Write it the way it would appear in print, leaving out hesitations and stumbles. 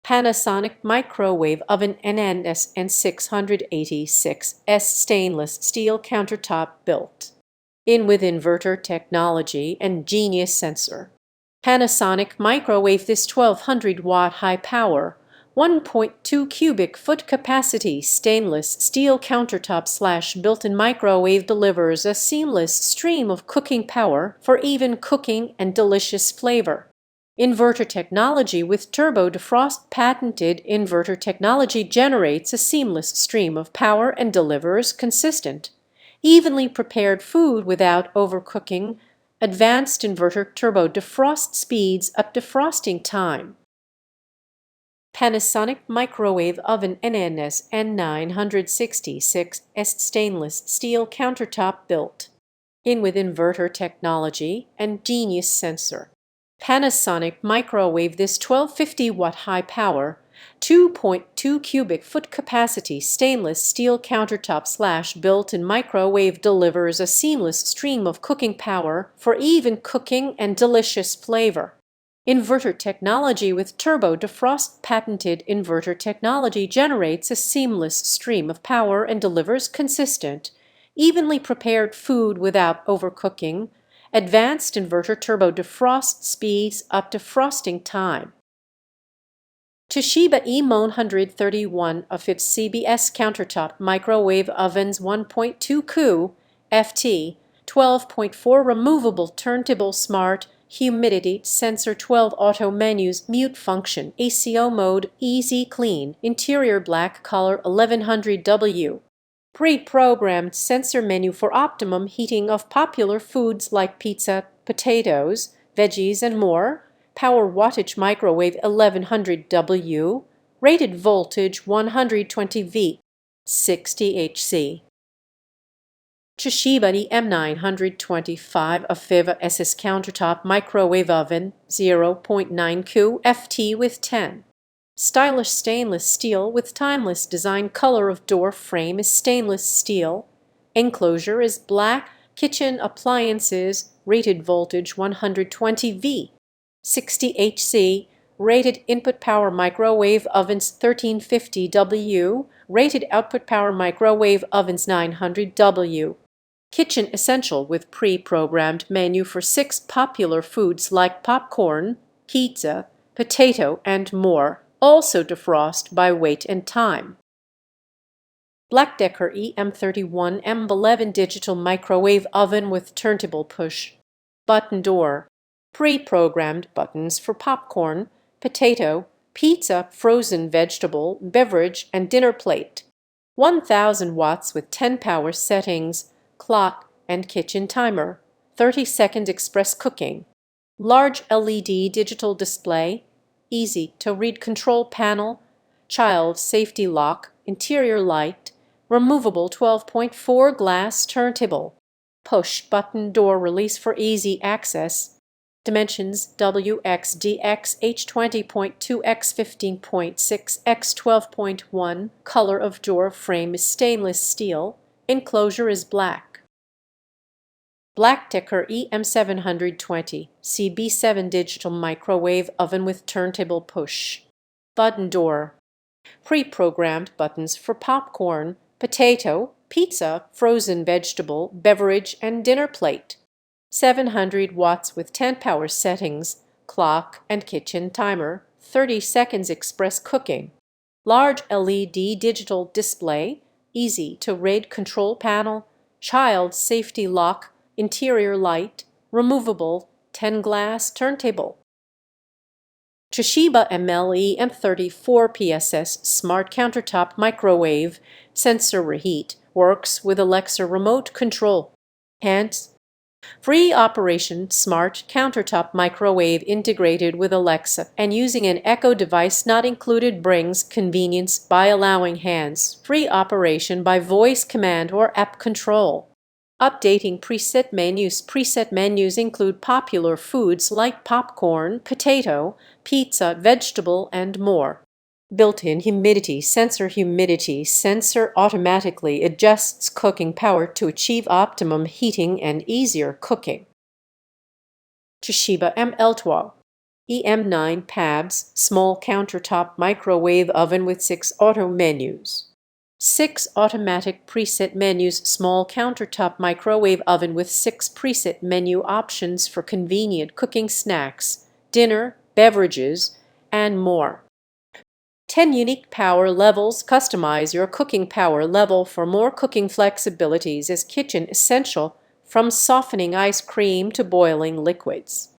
Panasonic microwave oven NNS 686S stainless steel countertop built in with inverter technology and genius sensor. Panasonic microwave this 1200-watt high power, 1.2 cubic foot capacity stainless steel countertop / built-in microwave delivers a seamless stream of cooking power for even cooking and delicious flavor. Inverter technology with turbo defrost. Patented inverter technology generates a seamless stream of power and delivers consistent, evenly prepared food without overcooking. Advanced inverter turbo defrost speeds up defrosting time. Panasonic microwave oven NNS N966S stainless steel countertop built in with inverter technology and genius sensor. Panasonic microwave this 1250-watt high power, 2.2 cubic foot capacity stainless steel countertop / built-in microwave delivers a seamless stream of cooking power for even cooking and delicious flavor. Inverter technology with turbo defrost. Patented inverter technology generates a seamless stream of power and delivers consistent, evenly prepared food without overcooking. Advanced inverter turbo defrost speeds up defrosting time. Toshiba E131 of its CBS countertop microwave ovens 1.2 Cu FT 12.4 removable turntable smart humidity sensor 12 auto menus mute function ACO mode easy clean interior black color 1100W. Pre-programmed sensor menu for optimum heating of popular foods like pizza, potatoes, veggies, and more. Power wattage microwave 1100W. Rated voltage 120V. 60Hz. Toshiba EM925 of Viva SS countertop microwave oven 0.9 Cu FT with 10. Stylish stainless steel with timeless design. Color of door frame is stainless steel. Enclosure is black. Kitchen appliances. Rated voltage 120V. 60Hz. Rated input power microwave ovens 1350W. Rated output power microwave ovens 900W. Kitchen essential with pre-programmed menu for 6 popular foods like popcorn, pizza, potato, and more. Also defrost by weight and time. BLACK+DECKER EM31 M11 digital microwave oven with turntable push button door. Pre-programmed buttons for popcorn, potato, pizza, frozen vegetable, beverage, and dinner plate. 1000 watts with 10 power settings, clock, and kitchen timer. 30-second express cooking. Large LED digital display. Easy to read control panel, child safety lock, interior light, removable 12.4 glass turntable, push button door release for easy access. Dimensions WXDX H20.2 x 15.6 x 12.1. Color of door frame is stainless steel. Enclosure is black. BLACK+DECKER EM720 CB7 digital microwave oven with turntable push button door. Pre-programmed buttons for popcorn, potato, pizza, frozen vegetable, beverage, and dinner plate. 700 watts with 10 power settings, clock, and kitchen timer. 30 seconds express cooking. Large LED digital display. Easy to read control panel, child safety lock, interior light, removable 10 glass turntable. Toshiba MLE M34 PSS smart countertop microwave sensor reheat works with Alexa remote control. Hence, free operation smart countertop microwave integrated with Alexa and using an Echo device not included brings convenience by allowing hands-free operation by voice command or app control. Updating preset menus. Preset menus include popular foods like popcorn, potato, pizza, vegetable, and more. Built-in humidity sensor automatically adjusts cooking power to achieve optimum heating and easier cooking. Toshiba ML12 EM9 PABS small countertop microwave oven with 6 auto menus. 6 automatic preset menus small countertop microwave oven with 6 preset menu options for convenient cooking snacks, dinner, beverages, and more. 10 unique power levels. Customize your cooking power level for more cooking flexibilities as kitchen essential, from softening ice cream to boiling liquids.